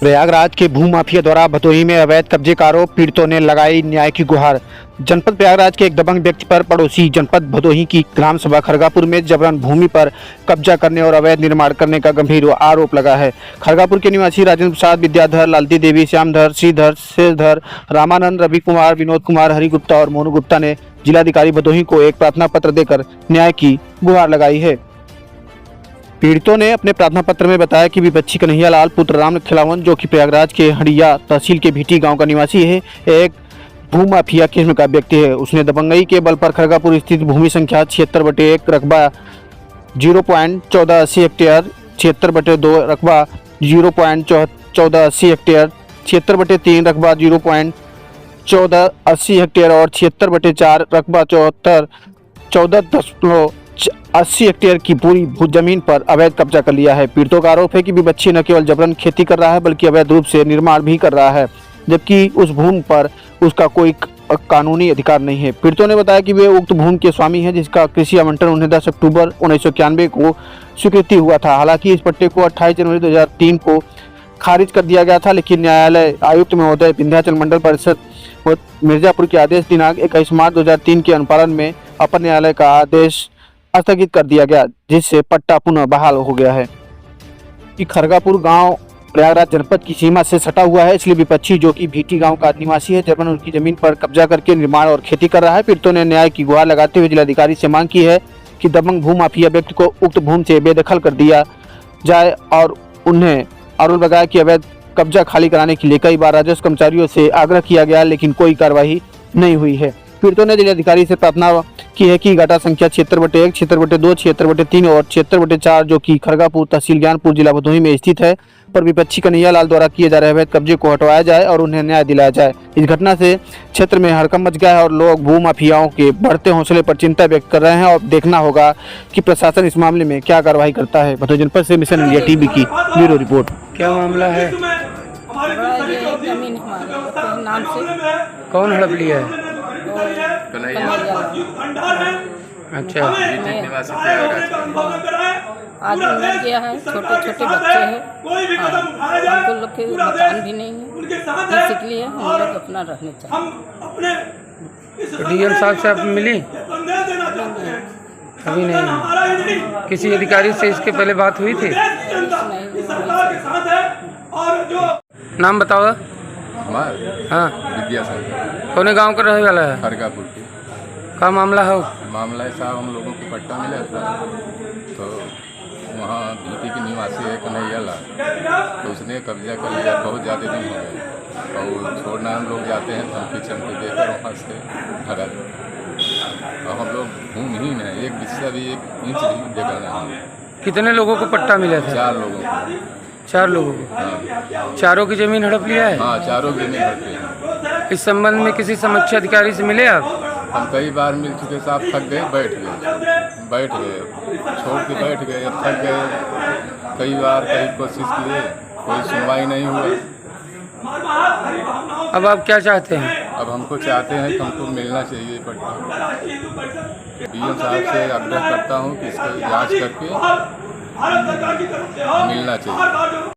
प्रयागराज के भूमाफिया द्वारा भदोही में अवैध कब्जे का आरोप, पीड़ितों ने लगाई न्याय की गुहार। जनपद प्रयागराज के एक दबंग व्यक्ति पर पड़ोसी जनपद भदोही की ग्राम सभा खरगापुर में जबरन भूमि पर कब्जा करने और अवैध निर्माण करने का गंभीर आरोप लगा है। खरगापुर के निवासी राजेंद्र प्रसाद, विद्याधर, लालती देवी, श्यामधर, श्रीधर, शेषधर, रामानंद, रवि कुमार, विनोद कुमार, हरि गुप्ता और मोनू गुप्ता ने जिलाधिकारी भदोही को एक प्रार्थना पत्र देकर न्याय की गुहार लगाई है। पीड़ितों ने अपने प्रार्थना पत्र में बताया कि विपक्षी कन्हैया लाल पुत्र राम खिलावन, जो कि प्रयागराज के हड़िया तहसील के भीटी गांव का निवासी है, एक भूमाफिया किस्म का व्यक्ति है। उसने दबंगई के बल पर खरगापुर स्थित भूमि संख्या 76/1 रकबा 0.1480 हेक्टेयर, 76/2 रकबा 0.1480 हेक्टेयर, 76/3 रकबा 0.1480 हेक्टेयर और 76/4 रकबा 14.80 हेक्टेयर की पूरी जमीन पर अवैध कब्जा कर लिया है। पीड़ितों का आरोप है कि विपक्षी न केवल जबरन खेती कर रहा है बल्कि अवैध रूप से निर्माण भी कर रहा है, जबकि उस भूमि पर उसका कोई कानूनी अधिकार नहीं है। पीड़ितों ने बताया कि वे उक्त भूमि के स्वामी हैं, जिसका कृषि आवंटन उन्हें 10 अक्टूबर 1991 को स्वीकृति हुआ था। हालांकि इस पट्टे को 28 जनवरी 2003 को खारिज कर दिया गया था, लेकिन न्यायालय आयुक्त महोदय विंध्याचल मंडल परिषद मिर्जापुर के आदेश दिनांक 21 मार्च 2003 के अनुपालन में अपर न्यायालय का आदेश स्थगित कर दिया गया, जिससे पट्टा पुनः बहाल हो गया है। कि खरगापुर गांव प्रयागराज जनपद की सीमा से सटा हुआ है, इसलिए विपक्षी, जो कि भीटी गांव का निवासी है, जबरन उनकी जमीन पर कब्जा करके निर्माण और खेती कर रहा है। पीड़ितों ने न्याय की गुहार लगाते हुए जिलाधिकारी से मांग की है कि दबंग भूमाफिया व्यक्ति को उक्त भूमि से बेदखल कर दिया जाए और उन्हें आरोप लगाया कि अवैध कब्जा खाली कराने के लिए कई बार राजस्व कर्मचारियों से आग्रह किया गया, लेकिन कोई कार्रवाई नहीं हुई है। पीड़ितों ने जिलाधिकारी से प्रार्थना की है कि घाटा संख्या 76/1, 76/2, 76/3 और 76/4, जो कि खरगापुर तहसील ज्ञानपुर जिला भदोही में स्थित है, पर विपक्षी कन्हैया लाल द्वारा किए जा रहे अवैध कब्जे को हटवाया जाए और उन्हें न्याय दिलाया जाए। इस घटना से क्षेत्र में हड़कंप मच गया है और लोग भूमाफियाओं के बढ़ते हौसले पर चिंता व्यक्त कर रहे हैं और देखना होगा कि प्रशासन इस मामले में क्या कार्रवाई करता है। भदोही जनपद से मिशन इंडिया टीवी की ब्यूरो रिपोर्ट। क्या मामला है? जमीन हमारे नाम से। कौन हड़प लिया है? अच्छा, आदमी मर गया है, छोटे छोटे बच्चे हैं, हमको लोग के मकान भी नहीं है, इसलिए हम लोग अपना रहने चाहिए। तो डीएम साहब से आप मिली? अभी नहीं। किसी अधिकारी से इसके पहले बात हुई थी? नाम बताओ। हाँ, विद्यासागर। कौन गांव का रहने वाला है? खरगापुर की। क्या मामला है? मामला है साहब, हम लोगों को पट्टा मिला था, तो वहाँ भीटी के निवासी है कन्हैया लाल, तो उसने कब्जा कर लिया। बहुत ज़्यादा दिन हो गए और छोड़ना हम लोग जाते हैं धमकी चमकी देकर वहाँ से भगा देते, और हम लोग भूमिहीन हैं, एक बिस्सा भी 1 इंच भी जगह नहीं है। कितने लोगों को पट्टा मिला था? 4 लोगों को। 4 लोगों को? हाँ। चारों की जमीन हड़प लिया है? हाँ, चारों की जमीन हड़प लिया। इस संबंध में किसी समक्ष अधिकारी से मिले आप? हम कई बार मिल चुके साहब, थक गए, बैठ गए, छोड़ के बैठ गए, अब थक गए। कई बार कई कोशिश किए, कोई सुनवाई नहीं हुआ। अब आप क्या चाहते हैं? अब हमको चाहते हैं कि हमको मिलना चाहिए पट्टा। डीएम साहब से आग्रह करता हूँ कि इसका जांच करके मिलना चाहिए।